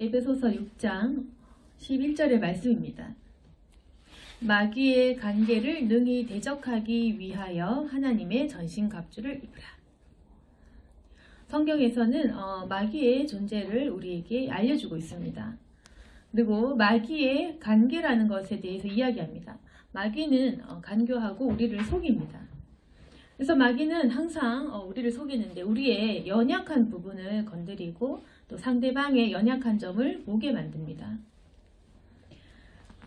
에베소서 6장 11절의 말씀입니다. 마귀의 관계를 능히 대적하기 위하여 하나님의 전신갑주를 입으라. 성경에서는 마귀의 존재를 우리에게 알려주고 있습니다. 그리고 마귀의 관계라는 것에 대해서 이야기합니다. 마귀는 간교하고 우리를 속입니다. 그래서 마귀는 항상 우리를 속이는데 우리의 연약한 부분을 건드리고 또 상대방의 연약한 점을 보게 만듭니다.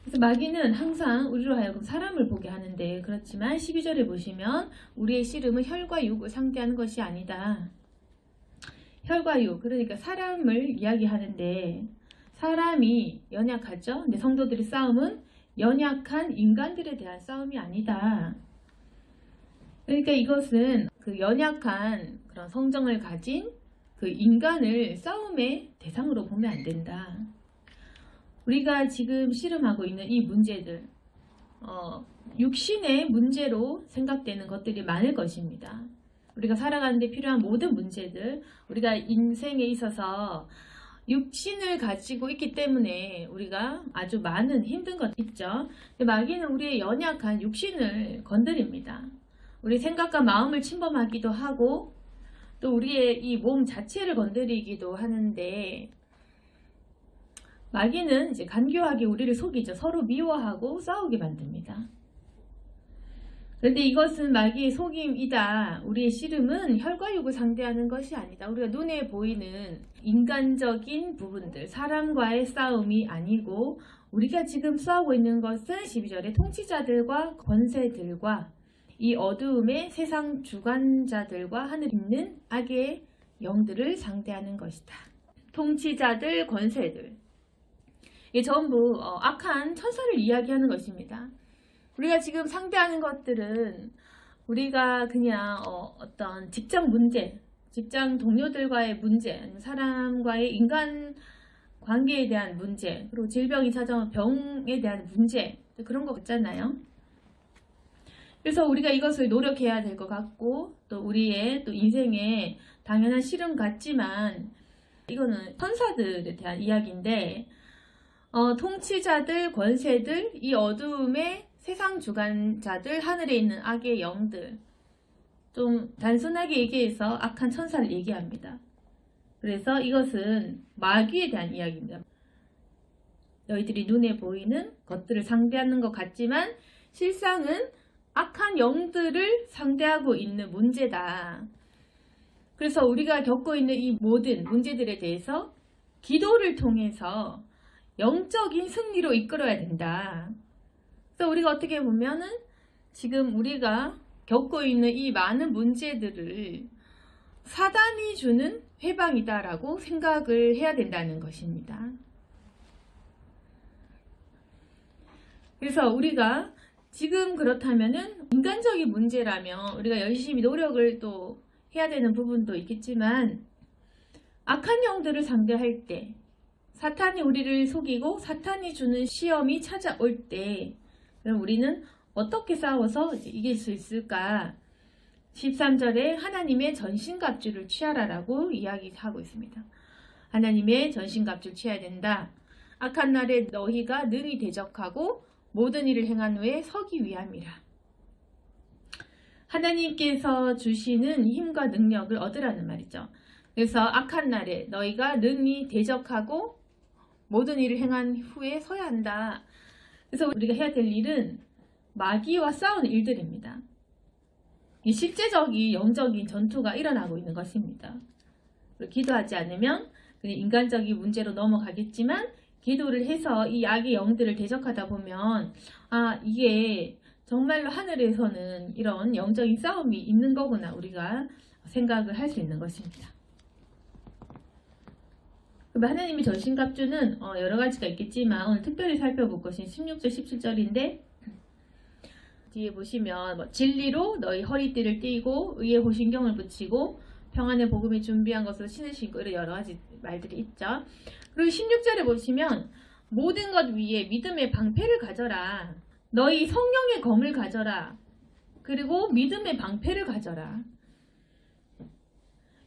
그래서 마귀는 항상 우리로 하여금 사람을 보게 하는데, 그렇지만 12절에 보시면 우리의 씨름은 혈과 육을 상대하는 것이 아니다. 혈과 육, 그러니까 사람을 이야기하는데 사람이 연약하죠. 근데 성도들의 싸움은 연약한 인간들에 대한 싸움이 아니다. 그러니까 이것은 그 연약한 그런 성정을 가진 그 인간을 싸움의 대상으로 보면 안 된다. 우리가 지금 씨름하고 있는 이 문제들, 육신의 문제로 생각되는 것들이 많을 것입니다. 우리가 살아가는 데 필요한 모든 문제들, 우리가 인생에 있어서 육신을 가지고 있기 때문에 우리가 아주 많은 힘든 것 있죠. 근데 마귀는 우리의 연약한 육신을 건드립니다. 우리 생각과 마음을 침범하기도 하고 또 우리의 이 몸 자체를 건드리기도 하는데, 마귀는 이제 간교하게 우리를 속이죠. 서로 미워하고 싸우게 만듭니다. 그런데 이것은 마귀의 속임이다. 우리의 씨름은 혈과 육을 상대하는 것이 아니다. 우리가 눈에 보이는 인간적인 부분들, 사람과의 싸움이 아니고 우리가 지금 싸우고 있는 것은 12절에 통치자들과 권세들과 이 어두움의 세상 주관자들과 하늘에 있는 악의 영들을 상대하는 것이다. 통치자들, 권세들, 이게 전부 악한 천사를 이야기하는 것입니다. 우리가 지금 상대하는 것들은 우리가 그냥 어떤 직장 문제, 직장 동료들과의 문제, 아니면 사람과의 인간 관계에 대한 문제, 그리고 질병이 찾아온 병에 대한 문제, 그런 거 같잖아요. 그래서 우리가 이것을 노력해야 될 것 같고, 또 우리의 또 인생에 당연한 실험 같지만 이거는 천사들에 대한 이야기인데, 통치자들, 권세들, 이 어두움의 세상 주관자들, 하늘에 있는 악의 영들, 좀 단순하게 얘기해서 악한 천사를 얘기합니다. 그래서 이것은 마귀에 대한 이야기입니다. 너희들이 눈에 보이는 것들을 상대하는 것 같지만 실상은 악한 영들을 상대하고 있는 문제다. 그래서 우리가 겪고 있는 이 모든 문제들에 대해서 기도를 통해서 영적인 승리로 이끌어야 된다. 그래서 우리가 어떻게 보면은 지금 우리가 겪고 있는 이 많은 문제들을 사단이 주는 회방이다라고 생각을 해야 된다는 것입니다. 그래서 우리가 지금 그렇다면은 인간적인 문제라면 우리가 열심히 노력을 또 해야 되는 부분도 있겠지만, 악한 영들을 상대할 때, 사탄이 우리를 속이고 사탄이 주는 시험이 찾아올 때, 그럼 우리는 어떻게 싸워서 이길 수 있을까? 13절에 하나님의 전신갑주를 취하라라고 이야기하고 있습니다. 하나님의 전신갑주를 취해야 된다. 악한 날에 너희가 능히 대적하고 모든 일을 행한 후에 서기 위함이라. 하나님께서 주시는 힘과 능력을 얻으라는 말이죠. 그래서 악한 날에 너희가 능히 대적하고 모든 일을 행한 후에 서야 한다. 그래서 우리가 해야 될 일은 마귀와 싸우는 일들입니다. 이 실제적인 영적인 전투가 일어나고 있는 것입니다. 기도하지 않으면 그냥 인간적인 문제로 넘어가겠지만, 기도를 해서 이 악의 영들을 대적하다 보면 이게 정말로 하늘에서는 이런 영적인 싸움이 있는 거구나, 우리가 생각을 할 수 있는 것입니다. 하나님의 전신갑주는 여러 가지가 있겠지만 오늘 특별히 살펴볼 것은 16절 17절인데, 뒤에 보시면 진리로 너희 허리띠를 띠고 의의 호신경을 붙이고 평안의 복음이 준비한 것으로 신을 신고, 이런 여러 가지 말들이 있죠. 그리고 16절에 보시면 모든 것 위에 믿음의 방패를 가져라. 너희 성령의 검을 가져라. 그리고 믿음의 방패를 가져라.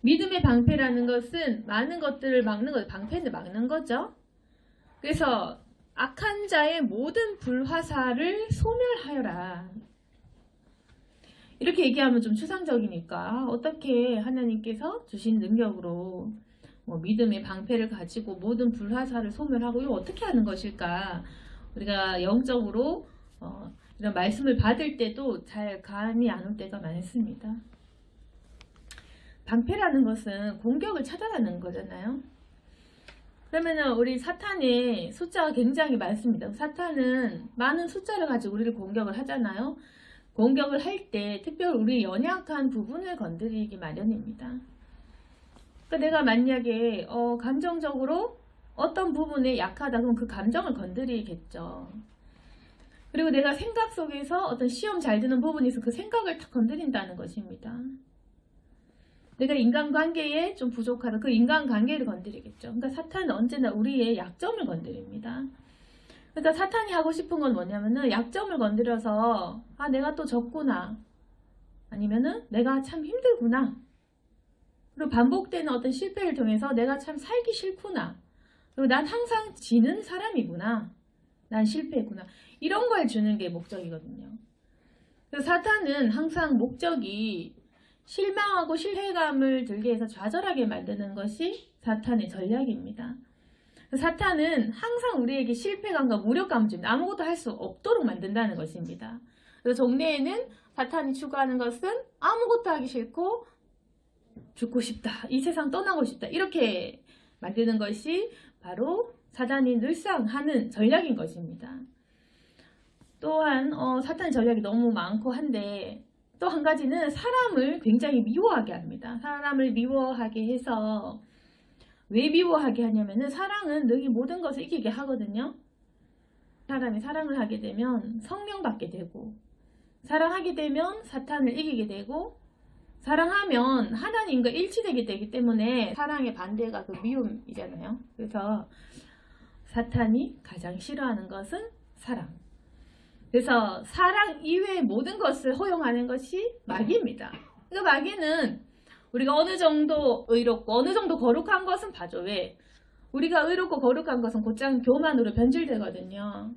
믿음의 방패라는 것은 많은 것들을 막는 것, 방패를 막는 거죠. 그래서 악한 자의 모든 불화살을 소멸하여라. 이렇게 얘기하면 좀 추상적이니까 어떻게 하나님께서 주신 능력으로 믿음의 방패를 가지고 모든 불화살을 소멸하고 이거 어떻게 하는 것일까? 우리가 영적으로 이런 말씀을 받을 때도 잘 감이 안 올 때가 많습니다. 방패라는 것은 공격을 차단하는 거잖아요. 그러면은 우리 사탄의 숫자가 굉장히 많습니다. 사탄은 많은 숫자를 가지고 우리를 공격을 하잖아요. 공격을 할 때 특별히 우리 연약한 부분을 건드리기 마련입니다. 그러니까 내가 만약에 감정적으로 어떤 부분에 약하다 그러면 그 감정을 건드리겠죠. 그리고 내가 생각 속에서 어떤 시험 잘 드는 부분이 있어 그 생각을 탁 건드린다는 것입니다. 내가 인간관계에 좀 부족하다 그 인간관계를 건드리겠죠. 그러니까 사탄은 언제나 우리의 약점을 건드립니다. 그러니까 사탄이 하고 싶은 건 뭐냐면은 약점을 건드려서 내가 또 졌구나, 아니면은 내가 참 힘들구나, 그리고 반복되는 어떤 실패를 통해서 내가 참 살기 싫구나, 그리고 난 항상 지는 사람이구나, 난 실패했구나, 이런 걸 주는 게 목적이거든요. 그래서 사탄은 항상 목적이 실망하고 실패감을 들게 해서 좌절하게 만드는 것이 사탄의 전략입니다. 사탄은 항상 우리에게 실패감과 무력감을 줍니다. 아무것도 할 수 없도록 만든다는 것입니다. 그래서 종래에는 사탄이 추구하는 것은 아무것도 하기 싫고 죽고 싶다, 이 세상 떠나고 싶다, 이렇게 만드는 것이 바로 사탄이 늘상 하는 전략인 것입니다. 또한 사탄의 전략이 너무 많고 한데 또 한 가지는 사람을 굉장히 미워하게 합니다. 사람을 미워하게 해서 왜 미워하게 하냐면은 사랑은 능히 모든 것을 이기게 하거든요. 사람이 사랑을 하게 되면 성령 받게 되고, 사랑하게 되면 사탄을 이기게 되고, 사랑하면 하나님과 일치되게 되기 때문에 사랑의 반대가 그 미움이잖아요. 그래서 사탄이 가장 싫어하는 것은 사랑. 그래서 사랑 이외의 모든 것을 허용하는 것이 마귀입니다. 그러니까 마귀는 우리가 어느 정도 의롭고 어느 정도 거룩한 것은 봐줘. 왜? 우리가 의롭고 거룩한 것은 곧장 교만으로 변질되거든요.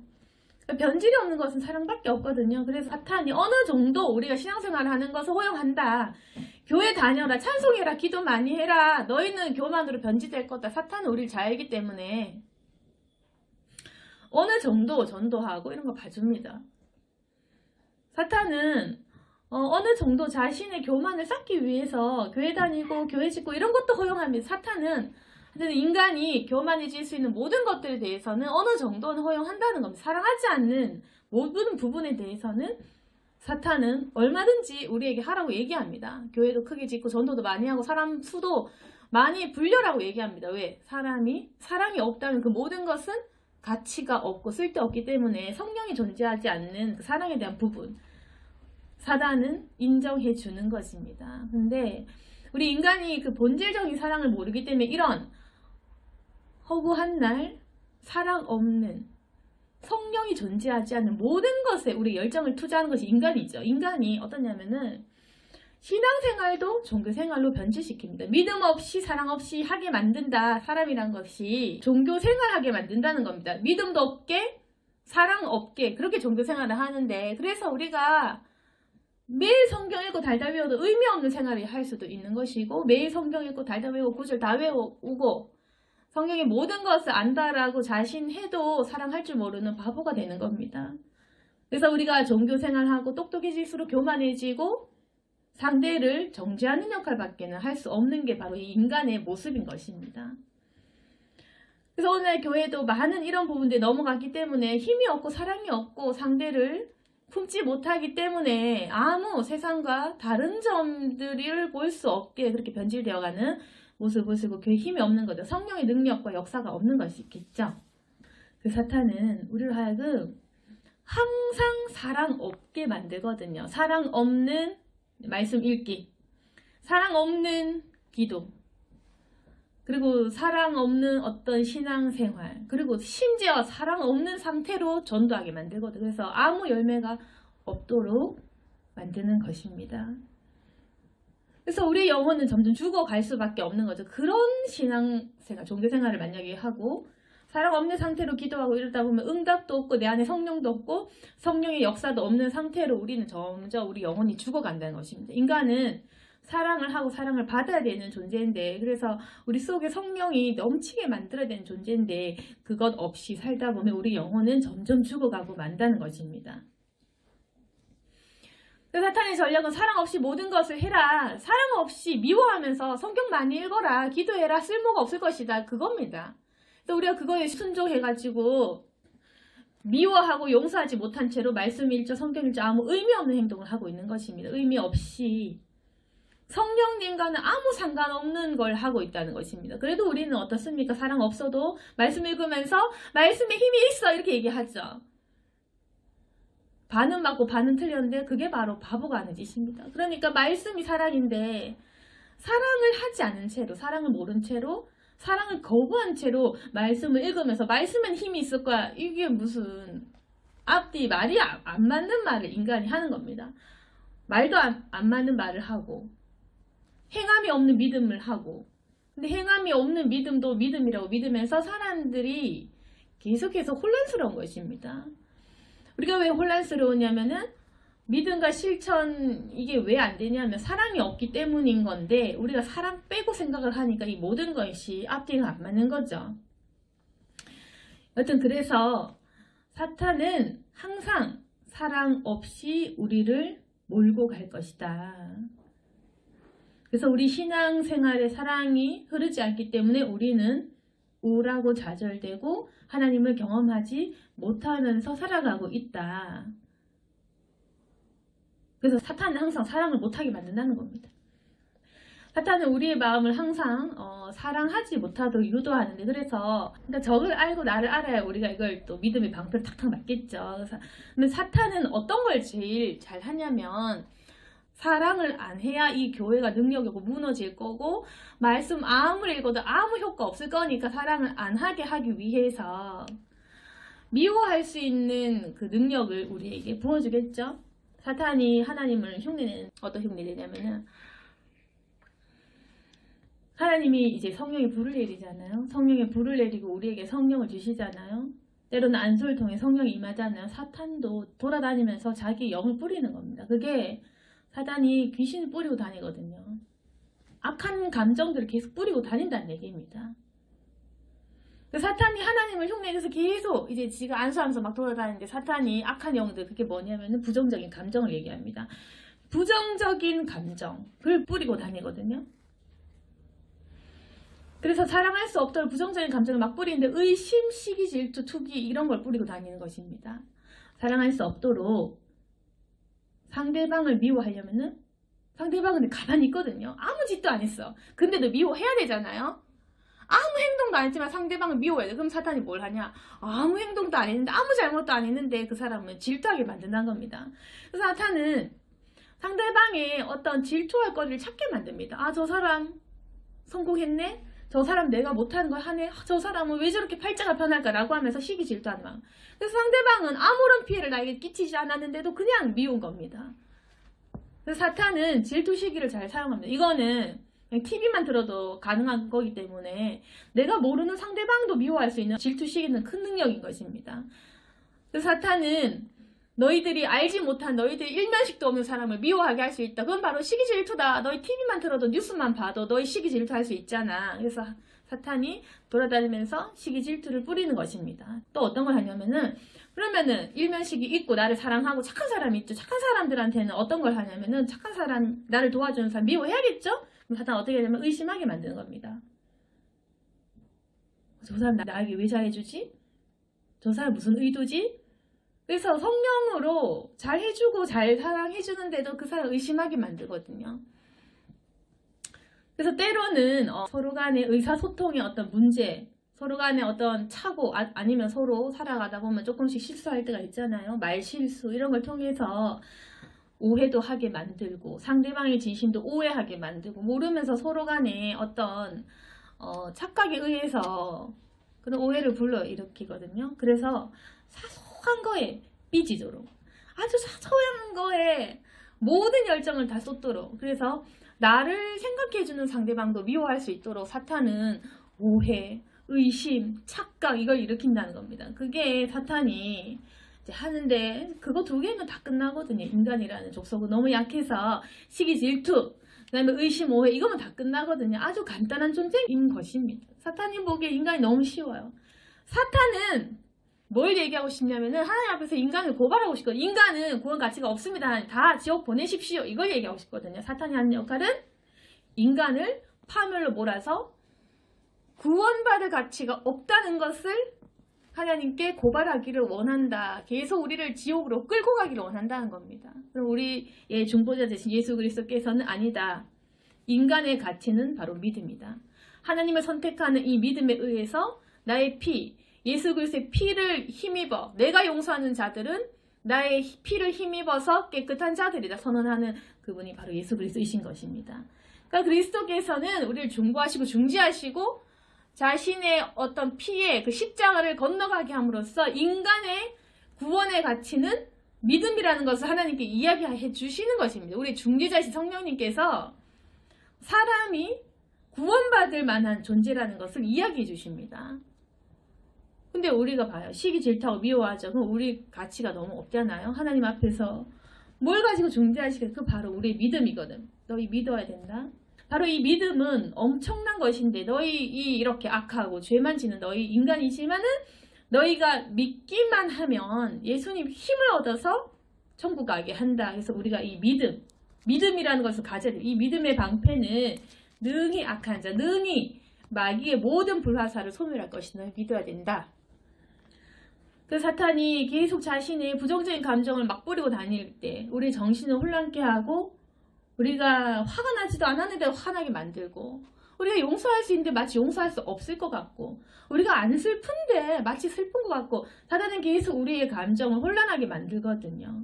그러니까 변질이 없는 것은 사랑밖에 없거든요. 그래서 사탄이 어느 정도 우리가 신앙생활을 하는 것을 허용한다, 교회 다녀라, 찬송해라, 기도 많이 해라, 너희는 교만으로 변질될 거다. 사탄은 우리를 잘 알기 때문에 어느 정도 전도하고 이런 거 봐줍니다. 사탄은 어느 정도 자신의 교만을 쌓기 위해서 교회 다니고 교회 짓고 이런 것도 허용합니다. 사탄은 인간이 교만해질 수 있는 모든 것들에 대해서는 어느 정도는 허용한다는 겁니다. 사랑하지 않는 모든 부분에 대해서는 사탄은 얼마든지 우리에게 하라고 얘기합니다. 교회도 크게 짓고 전도도 많이 하고 사람 수도 많이 불려라고 얘기합니다. 왜? 사람이 사랑이 없다면 그 모든 것은 가치가 없고 쓸데없기 때문에 성령이 존재하지 않는 그 사랑에 대한 부분, 사단은 인정해 주는 것입니다. 근데 우리 인간이 그 본질적인 사랑을 모르기 때문에 이런 허구한 날, 사랑 없는, 성령이 존재하지 않는 모든 것에 우리 열정을 투자하는 것이 인간이죠. 인간이 어떠냐면은 신앙생활도 종교생활로 변질시킵니다. 믿음 없이 사랑 없이 하게 만든다. 사람이란 것이 종교생활하게 만든다는 겁니다. 믿음도 없게 사랑 없게 그렇게 종교생활을 하는데, 그래서 우리가 매일 성경 읽고 달달 외워도 의미 없는 생활을 할 수도 있는 것이고, 매일 성경 읽고 달달 외우고 구절 다 외우고 성경의 모든 것을 안다라고 자신해도 사랑할 줄 모르는 바보가 되는 겁니다. 그래서 우리가 종교생활하고 똑똑해질수록 교만해지고 상대를 정죄하는 역할밖에는 할 수 없는 게 바로 이 인간의 모습인 것입니다. 그래서 오늘 교회도 많은 이런 부분들이 넘어갔기 때문에 힘이 없고 사랑이 없고 상대를 품지 못하기 때문에 아무 세상과 다른 점들을 볼 수 없게 그렇게 변질되어가는 모습을 보시고 교회 힘이 없는 거죠. 성령의 능력과 역사가 없는 것이 있겠죠. 그 사탄은 우리를 하여금 항상 사랑 없게 만들거든요. 사랑 없는 말씀 읽기, 사랑 없는 기도, 그리고 사랑 없는 어떤 신앙생활, 그리고 심지어 사랑 없는 상태로 전도하게 만들거든요. 그래서 아무 열매가 없도록 만드는 것입니다. 그래서 우리의 영혼은 점점 죽어갈 수밖에 없는 거죠. 그런 신앙생활, 종교생활을 만약에 하고 사랑 없는 상태로 기도하고 이러다 보면 응답도 없고 내 안에 성령도 없고 성령의 역사도 없는 상태로 우리는 점점 우리 영혼이 죽어간다는 것입니다. 인간은 사랑을 하고 사랑을 받아야 되는 존재인데, 그래서 우리 속에 성령이 넘치게 만들어야 되는 존재인데 그것 없이 살다 보면 우리 영혼은 점점 죽어가고 만다는 것입니다. 사탄의 전략은 사랑 없이 모든 것을 해라, 사랑 없이 미워하면서 성경 많이 읽어라, 기도해라, 쓸모가 없을 것이다, 그겁니다. 그래서 우리가 그거에 순종해가지고 미워하고 용서하지 못한 채로 말씀 읽죠, 성경 읽죠, 아무 의미 없는 행동을 하고 있는 것입니다. 의미 없이 성령님과는 아무 상관없는 걸 하고 있다는 것입니다. 그래도 우리는 어떻습니까? 사랑 없어도 말씀 읽으면서 말씀에 힘이 있어 이렇게 얘기하죠. 반은 맞고 반은 틀렸는데 그게 바로 바보가 하는 짓입니다. 그러니까 말씀이 사랑인데 사랑을 하지 않은 채로, 사랑을 모른 채로, 사랑을 거부한 채로 말씀을 읽으면서 말씀엔 힘이 있을 거야, 이게 무슨 앞뒤 말이 안 맞는 말을 인간이 하는 겁니다. 말도 안 맞는 말을 하고 행함이 없는 믿음을 하고, 근데 행함이 없는 믿음도 믿음이라고 믿으면서 사람들이 계속해서 혼란스러운 것입니다. 우리가 왜 혼란스러우냐면은 믿음과 실천, 이게 왜 안 되냐면 사랑이 없기 때문인 건데, 우리가 사랑 빼고 생각을 하니까 이 모든 것이 앞뒤가 안 맞는 거죠. 여튼 그래서 사탄은 항상 사랑 없이 우리를 몰고 갈 것이다. 그래서 우리 신앙생활에 사랑이 흐르지 않기 때문에 우리는 우울하고 좌절되고 하나님을 경험하지 못하면서 살아가고 있다. 그래서 사탄은 항상 사랑을 못하게 만든다는 겁니다. 사탄은 우리의 마음을 항상 사랑하지 못하도록 유도하는데, 그래서 그러니까 적을 알고 나를 알아야 우리가 이걸 또 믿음의 방패를 탁탁 맞겠죠. 근데 사탄은 어떤 걸 제일 잘 하냐면, 사랑을 안 해야 이 교회가 능력이 없고 무너질 거고, 말씀 아무리 읽어도 아무 효과 없을 거니까 사랑을 안 하게 하기 위해서 미워할 수 있는 그 능력을 우리에게 부어주겠죠. 사탄이 하나님을 흉내내는, 어떤 흉내내냐면은, 하나님이 이제 성령의 불을 내리잖아요. 성령의 불을 내리고 우리에게 성령을 주시잖아요. 때로는 안수를 통해 성령이 임하잖아요. 사탄도 돌아다니면서 자기 영을 뿌리는 겁니다. 그게 사탄이 귀신을 뿌리고 다니거든요. 악한 감정들을 계속 뿌리고 다닌다는 얘기입니다. 사탄이 하나님을 흉내내서 계속 이제 지가 안수하면서 막 돌아다니는데, 사탄이 악한 영들, 그게 뭐냐면 부정적인 감정을 얘기합니다. 부정적인 감정을 뿌리고 다니거든요. 그래서 사랑할 수 없도록 부정적인 감정을 막 뿌리는데, 의심, 시기, 질투, 투기 이런 걸 뿌리고 다니는 것입니다. 사랑할 수 없도록 상대방을 미워하려면은, 상대방은 가만히 있거든요. 아무 짓도 안 했어. 근데도 미워해야 되잖아요. 아무 행동도 안 했지만 상대방을 미워해야 돼. 그럼 사탄이 뭘 하냐? 아무 행동도 안 했는데, 아무 잘못도 안 했는데 그 사람은 질투하게 만든다는 겁니다. 그래서 사탄은 상대방의 어떤 질투할 거리를 찾게 만듭니다. 아, 저 사람 성공했네? 저 사람 내가 못하는 걸 하네? 저 사람은 왜 저렇게 팔자가 편할까라고 하면서 시기 질투하는 마음. 그래서 상대방은 아무런 피해를 나에게 끼치지 않았는데도 그냥 미운 겁니다. 그래서 사탄은 질투 시기를 잘 사용합니다. 이거는 그냥 TV만 들어도 가능한 거기 때문에 내가 모르는 상대방도 미워할 수 있는 질투 시기는 큰 능력인 것입니다. 그래서 사탄은 너희들이 알지 못한, 너희들이 일면식도 없는 사람을 미워하게 할 수 있다. 그건 바로 시기 질투다. 너희 TV만 들어도, 뉴스만 봐도 너희 시기 질투할 수 있잖아. 그래서 사탄이 돌아다니면서 시기 질투를 뿌리는 것입니다. 또 어떤 걸 하냐면은, 그러면은 일면식이 있고 나를 사랑하고 착한 사람이 있죠. 착한 사람들한테는 어떤 걸 하냐면은, 착한 사람, 나를 도와주는 사람 미워해야겠죠? 그럼 사탄은 어떻게 하냐면 의심하게 만드는 겁니다. 저 사람 나에게 왜 잘해주지? 저 사람 무슨 의도지? 그래서 성령으로 잘 해주고 잘 사랑해주는데도 그 사람 의심하게 만들거든요. 그래서 때로는 서로 간의 의사소통의 어떤 문제, 서로 간의 어떤 착오, 아니면 서로 살아가다 보면 조금씩 실수할 때가 있잖아요. 말 실수 이런 걸 통해서 오해도 하게 만들고, 상대방의 진심도 오해하게 만들고, 모르면서 서로 간에 어떤 착각에 의해서 그런 오해를 불러일으키거든요. 그래서 사소한 거에 삐지도록, 아주 사소한 거에 모든 열정을 다 쏟도록, 그래서 나를 생각해주는 상대방도 미워할 수 있도록 사탄은 오해, 의심, 착각 이걸 일으킨다는 겁니다. 그게 사탄이 이제 하는데 그거 두 개면 다 끝나거든요. 인간이라는 족속은 너무 약해서 시기, 질투, 그다음에 의심, 오해 이거면 다 끝나거든요. 아주 간단한 존재인 것입니다. 사탄이 보기에 인간이 너무 쉬워요. 사탄은 뭘 얘기하고 싶냐면은 하나님 앞에서 인간을 고발하고 싶거든요. 인간은 구원 가치가 없습니다. 다 지옥 보내십시오. 이걸 얘기하고 싶거든요. 사탄이 하는 역할은 인간을 파멸로 몰아서 구원받을 가치가 없다는 것을 하나님께 고발하기를 원한다. 계속 우리를 지옥으로 끌고 가기를 원한다는 겁니다. 그럼 우리의 중보자 되신 예수 그리스도께서는 아니다. 인간의 가치는 바로 믿음이다. 하나님을 선택하는 이 믿음에 의해서 나의 피, 예수 그리스도의 피를 힘입어 내가 용서하는 자들은 나의 피를 힘입어서 깨끗한 자들이다 선언하는 그분이 바로 예수 그리스도이신 것입니다. 그러니까 그리스도께서는 우리를 중보하시고 중지하시고 자신의 어떤 피의 그 십자가를 건너가게 함으로써 인간의 구원의 가치는 믿음이라는 것을 하나님께 이야기해 주시는 것입니다. 우리 중지자이신 성령님께서 사람이 구원받을 만한 존재라는 것을 이야기해 주십니다. 근데 우리가 봐요. 시기 질투하고 미워하죠. 그럼 우리 가치가 너무 없잖아요. 하나님 앞에서 뭘 가지고 중재하시겠어요? 그 바로 우리의 믿음이거든. 너희 믿어야 된다. 바로 이 믿음은 엄청난 것인데 너희 이렇게 악하고 죄만 지는 너희 인간이지만은 너희가 믿기만 하면 예수님 힘을 얻어서 천국 가게 한다. 그래서 우리가 이 믿음이라는 것을 가져야 돼요. 이 믿음의 방패는 능히 악한 자, 능히 마귀의 모든 불화살을 소멸할 것이다. 믿어야 된다. 그 사탄이 계속 자신의 부정적인 감정을 막 뿌리고 다닐 때 우리 정신을 혼란케 하고 우리가 화가 나지도 않았는데 화나게 만들고 우리가 용서할 수 있는데 마치 용서할 수 없을 것 같고 우리가 안 슬픈데 마치 슬픈 것 같고 사탄은 계속 우리의 감정을 혼란하게 만들거든요.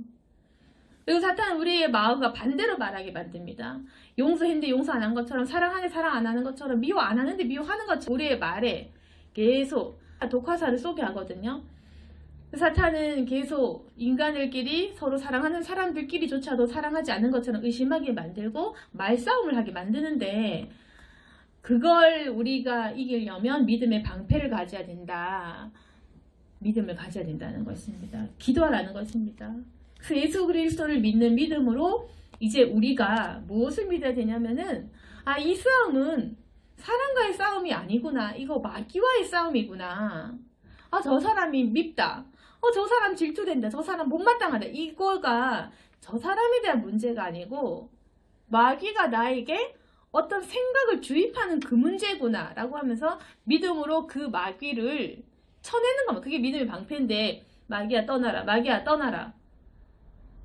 그리고 사탄은 우리의 마음과 반대로 말하게 만듭니다. 용서했는데 용서 안 한 것처럼 사랑하는데 사랑 안 하는 것처럼 미워 안 하는데 미워하는 것처럼 우리의 말에 계속 독화살을 쏘게 하거든요. 사탄은 계속 인간들끼리 서로 사랑하는 사람들끼리조차도 사랑하지 않는 것처럼 의심하게 만들고 말싸움을 하게 만드는데 그걸 우리가 이기려면 믿음의 방패를 가져야 된다. 믿음을 가져야 된다는 것입니다. 기도하라는 것입니다. 그 예수 그리스도를 믿는 믿음으로 이제 우리가 무엇을 믿어야 되냐면은 이 싸움은 사람과의 싸움이 아니구나. 이거 마귀와의 싸움이구나. 저 사람이 밉다. 저 사람 질투된다. 저 사람 못마땅하다. 이거가 저 사람에 대한 문제가 아니고 마귀가 나에게 어떤 생각을 주입하는 그 문제구나 라고 하면서 믿음으로 그 마귀를 쳐내는 겁니다. 그게 믿음의 방패인데 마귀야 떠나라. 마귀야 떠나라.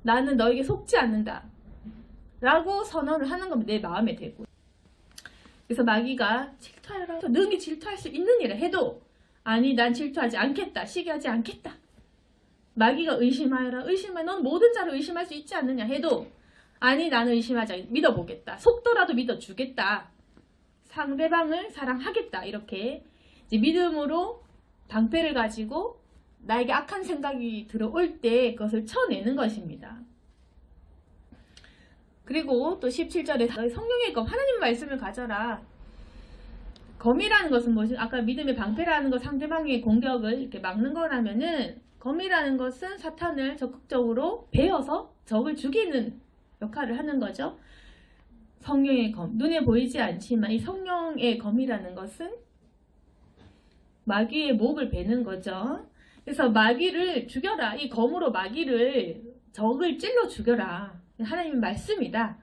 나는 너에게 속지 않는다. 라고 선언을 하는 겁니다. 내 마음에 대고. 그래서 마귀가 질투하라. 능히 질투할 수 있는 일을 해도 아니 난 질투하지 않겠다. 시기하지 않겠다. 마귀가 의심하여라. 의심해. 넌 모든 자를 의심할 수 있지 않느냐 해도 아니 나는 의심하지 않겠다. 믿어보겠다. 속더라도 믿어주겠다. 상대방을 사랑하겠다. 이렇게 이제 믿음으로 방패를 가지고 나에게 악한 생각이 들어올 때 그것을 쳐내는 것입니다. 그리고 또 17절에 너희 성령의 검 하나님의 말씀을 가져라. 검이라는 것은 뭐지? 아까 믿음의 방패라는 것 상대방의 공격을 이렇게 막는 거라면은 검이라는 것은 사탄을 적극적으로 베어서 적을 죽이는 역할을 하는 거죠. 성령의 검. 눈에 보이지 않지만 이 성령의 검이라는 것은 마귀의 목을 베는 거죠. 그래서 마귀를 죽여라. 이 검으로 마귀를 적을 찔러 죽여라. 하나님의 말씀이다.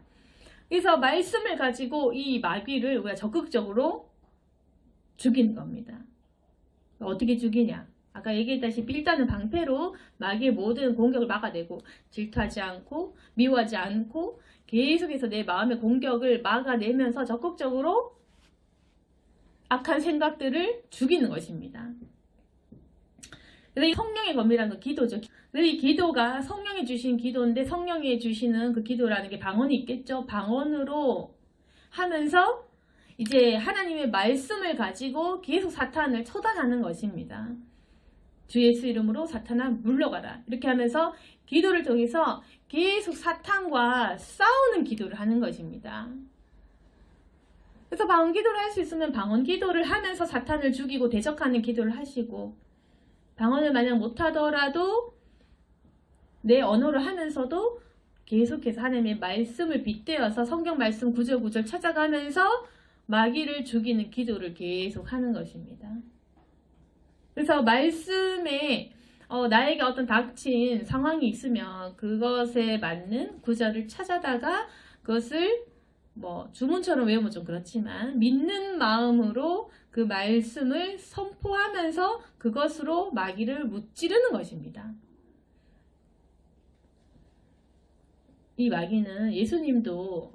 그래서 말씀을 가지고 이 마귀를 우리가 적극적으로 죽이는 겁니다. 어떻게 죽이냐? 아까 얘기했다시피 일단은 방패로 마귀의 모든 공격을 막아내고 질투하지 않고 미워하지 않고 계속해서 내 마음의 공격을 막아내면서 적극적으로 악한 생각들을 죽이는 것입니다. 그래서 이 성령의 검이라는 건 기도죠. 그래서 이 기도가 성령이 주신 기도인데 성령이 주시는 그 기도라는 게 방언이 있겠죠. 방언으로 하면서 이제 하나님의 말씀을 가지고 계속 사탄을 처단하는 것입니다. 주 예수 이름으로 사탄아 물러가라. 이렇게 하면서 기도를 통해서 계속 사탄과 싸우는 기도를 하는 것입니다. 그래서 방언 기도를 할 수 있으면 방언 기도를 하면서 사탄을 죽이고 대적하는 기도를 하시고, 방언을 만약 못하더라도 내 언어를 하면서도 계속해서 하나님의 말씀을 빗대어서 성경 말씀 구절구절 찾아가면서 마귀를 죽이는 기도를 계속 하는 것입니다. 그래서 말씀에 나에게 어떤 닥친 상황이 있으면 그것에 맞는 구절을 찾아다가 그것을 주문처럼 외우면 좀 그렇지만 믿는 마음으로 그 말씀을 선포하면서 그것으로 마귀를 무찌르는 것입니다. 이 마귀는 예수님도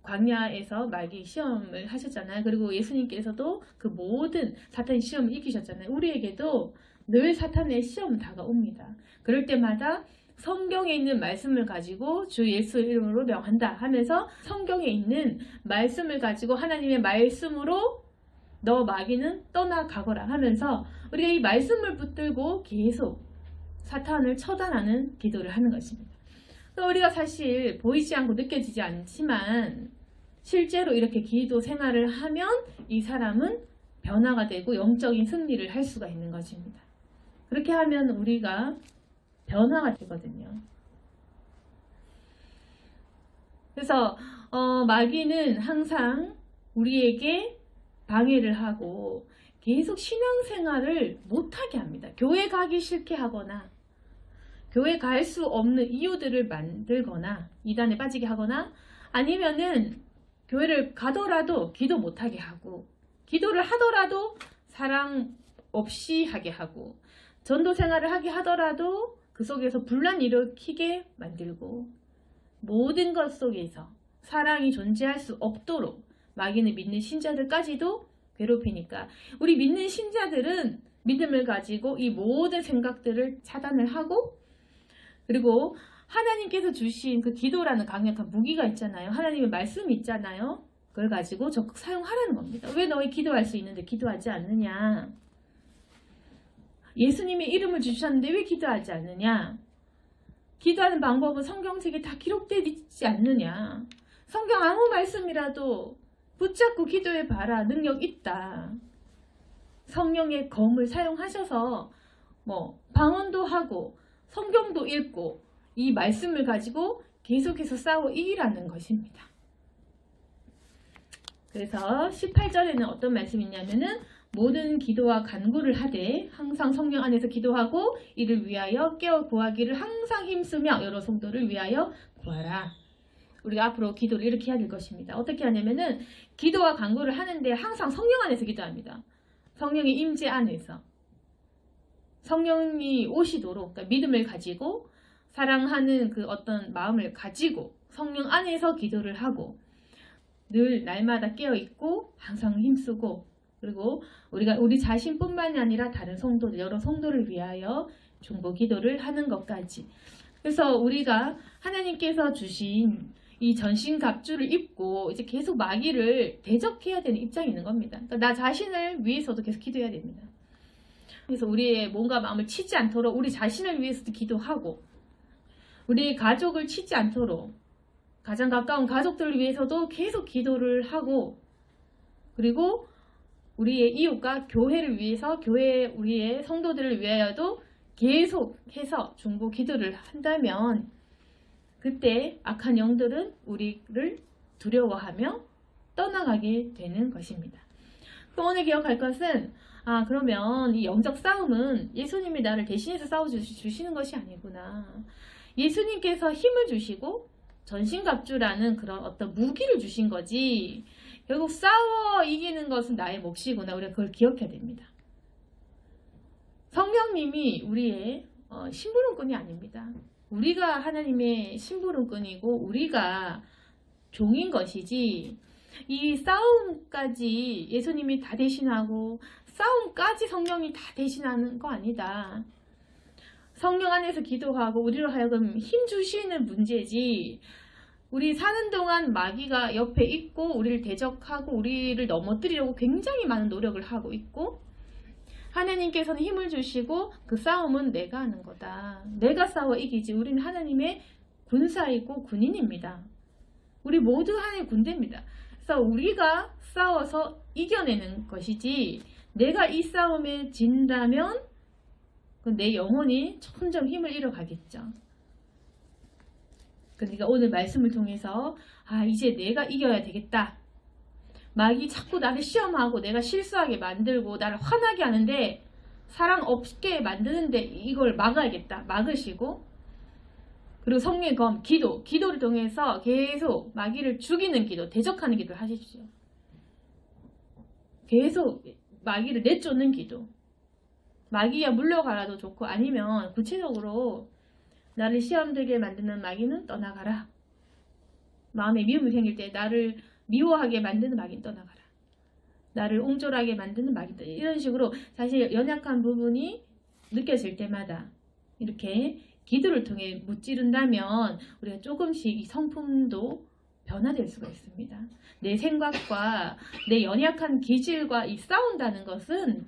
광야에서 마귀 시험을 하셨잖아요. 그리고 예수님께서도 그 모든 사탄의 시험을 이기셨잖아요. 우리에게도 늘 사탄의 시험 다가옵니다. 그럴 때마다 성경에 있는 말씀을 가지고 주 예수 이름으로 명한다 하면서 성경에 있는 말씀을 가지고 하나님의 말씀으로 너 마귀는 떠나가거라 하면서 우리가 이 말씀을 붙들고 계속 사탄을 처단하는 기도를 하는 것입니다. 우리가 사실 보이지 않고 느껴지지 않지만 실제로 이렇게 기도 생활을 하면 이 사람은 변화가 되고 영적인 승리를 할 수가 있는 것입니다. 그렇게 하면 우리가 변화가 되거든요. 그래서 마귀는 항상 우리에게 방해를 하고 계속 신앙생활을 못하게 합니다. 교회 가기 싫게 하거나 교회 갈 수 없는 이유들을 만들거나 이단에 빠지게 하거나 아니면은 교회를 가더라도 기도 못하게 하고 기도를 하더라도 사랑 없이 하게 하고 전도 생활을 하게 하더라도 그 속에서 분란 일으키게 만들고 모든 것 속에서 사랑이 존재할 수 없도록 마귀는 믿는 신자들까지도 괴롭히니까 우리 믿는 신자들은 믿음을 가지고 이 모든 생각들을 차단을 하고 그리고 하나님께서 주신 그 기도라는 강력한 무기가 있잖아요. 하나님의 말씀이 있잖아요. 그걸 가지고 적극 사용하라는 겁니다. 왜 너희 기도할 수 있는데 기도하지 않느냐? 예수님의 이름을 주셨는데 왜 기도하지 않느냐? 기도하는 방법은 성경책에 다 기록되어 있지 않느냐? 성경 아무 말씀이라도 붙잡고 기도해 봐라. 능력 있다. 성령의 검을 사용하셔서 방언도 하고 성경도 읽고 이 말씀을 가지고 계속해서 싸워 이기라는 것입니다. 그래서 18절에는 어떤 말씀이 있냐면은 모든 기도와 간구를 하되 항상 성령 안에서 기도하고 이를 위하여 깨어 구하기를 항상 힘쓰며 여러 성도를 위하여 구하라. 우리가 앞으로 기도를 이렇게 해야 될 것입니다. 어떻게 하냐면은 기도와 간구를 하는데 항상 성령 안에서 기도합니다. 성령의 임재 안에서 성령이 오시도록 그러니까 믿음을 가지고 사랑하는 그 어떤 마음을 가지고 성령 안에서 기도를 하고 늘 날마다 깨어있고 항상 힘쓰고 그리고 우리가 우리 자신뿐만이 아니라 다른 성도들 여러 성도를 위하여 중보 기도를 하는 것까지 그래서 우리가 하나님께서 주신 이 전신갑주를 입고 이제 계속 마귀를 대적해야 되는 입장이 있는 겁니다. 그러니까 나 자신을 위해서도 계속 기도해야 됩니다. 그래서 우리의 몸과 마음을 치지 않도록 우리 자신을 위해서도 기도하고 우리 가족을 치지 않도록 가장 가까운 가족들을 위해서도 계속 기도를 하고 그리고 우리의 이웃과 교회를 위해서 교회 우리의 성도들을 위하여도 계속해서 중보 기도를 한다면 그때 악한 영들은 우리를 두려워하며 떠나가게 되는 것입니다. 또 오늘 기억할 것은 그러면 이 영적 싸움은 예수님이 나를 대신해서 싸워주시는 것이 아니구나. 예수님께서 힘을 주시고 전신갑주라는 그런 어떤 무기를 주신 거지 결국 싸워 이기는 것은 나의 몫이구나. 우리가 그걸 기억해야 됩니다. 성령님이 우리의 심부름꾼이 아닙니다. 우리가 하나님의 심부름꾼이고 우리가 종인 것이지 이 싸움까지 예수님이 다 대신하고 싸움까지 성령이 다 대신하는 거 아니다. 성령 안에서 기도하고 우리로 하여금 힘 주시는 문제지 우리 사는 동안 마귀가 옆에 있고 우리를 대적하고 우리를 넘어뜨리려고 굉장히 많은 노력을 하고 있고 하나님께서는 힘을 주시고 그 싸움은 내가 하는 거다. 내가 싸워 이기지. 우리는 하나님의 군사이고 군인입니다. 우리 모두 하나님의 군대입니다. 그래서 우리가 싸워서 이겨내는 것이지, 내가 이 싸움에 진다면 내 영혼이 점점 힘을 잃어가겠죠. 그러니까 오늘 말씀을 통해서 이제 내가 이겨야 되겠다. 마귀 자꾸 나를 시험하고 내가 실수하게 만들고 나를 화나게 하는데, 사랑 없게 만드는데 이걸 막아야겠다. 막으시고, 그리고 성령의 검, 기도를 통해서 계속 마귀를 죽이는 기도, 대적하는 기도를 하십시오. 계속 마귀를 내쫓는 기도. 마귀야 물러가라도 좋고, 아니면 구체적으로 나를 시험되게 만드는 마귀는 떠나가라. 마음에 미움이 생길 때 나를 미워하게 만드는 마귀는 떠나가라. 나를 옹졸하게 만드는 마귀는, 이런 식으로 사실 연약한 부분이 느껴질 때마다 이렇게 기도를 통해 무찌른다면 우리가 조금씩 이 성품도 변화될 수가 있습니다. 내 생각과 내 연약한 기질과 이 싸운다는 것은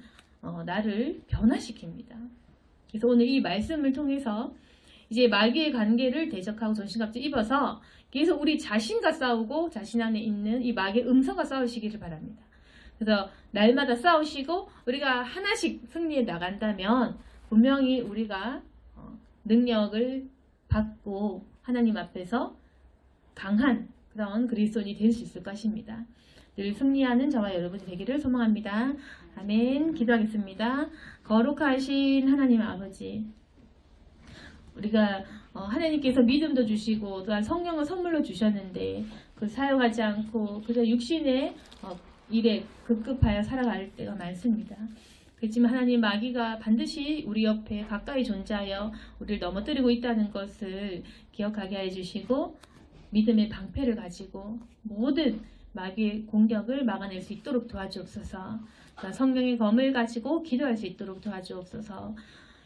나를 변화시킵니다. 그래서 오늘 이 말씀을 통해서 이제 마귀의 관계를 대적하고 전신갑주 입어서 계속 우리 자신과 싸우고 자신 안에 있는 이 마귀의 음성과 싸우시기를 바랍니다. 그래서 날마다 싸우시고 우리가 하나씩 승리해 나간다면 분명히 우리가 능력을 받고 하나님 앞에서 강한 그런 그리스도인이 될 수 있을 것입니다. 늘 승리하는 저와 여러분이 되기를 소망합니다. 아멘. 기도하겠습니다. 거룩하신 하나님 아버지, 우리가 하나님께서 믿음도 주시고 또한 성령을 선물로 주셨는데 그걸 사용하지 않고 그저 육신의 일에 급급하여 살아갈 때가 많습니다. 그렇지만 하나님, 마귀가 반드시 우리 옆에 가까이 존재하여 우리를 넘어뜨리고 있다는 것을 기억하게 해주시고 믿음의 방패를 가지고 모든 마귀의 공격을 막아낼 수 있도록 도와주옵소서. 성령의 검을 가지고 기도할 수 있도록 도와주옵소서.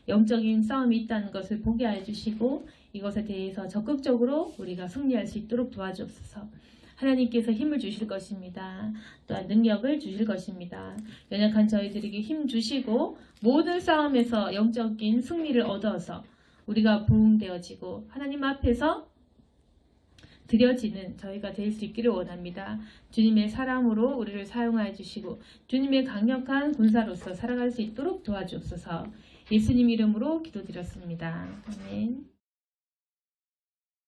영적인 싸움이 있다는 것을 보게 해주시고 이것에 대해서 적극적으로 우리가 승리할 수 있도록 도와주옵소서. 하나님께서 힘을 주실 것입니다. 또한 능력을 주실 것입니다. 연약한 저희들에게 힘 주시고 모든 싸움에서 영적인 승리를 얻어서 우리가 부흥되어지고 하나님 앞에서 드려지는 저희가 될 수 있기를 원합니다. 주님의 사랑으로 우리를 사용하여 주시고 주님의 강력한 군사로서 살아갈 수 있도록 도와주옵소서. 예수님 이름으로 기도드렸습니다. 아멘.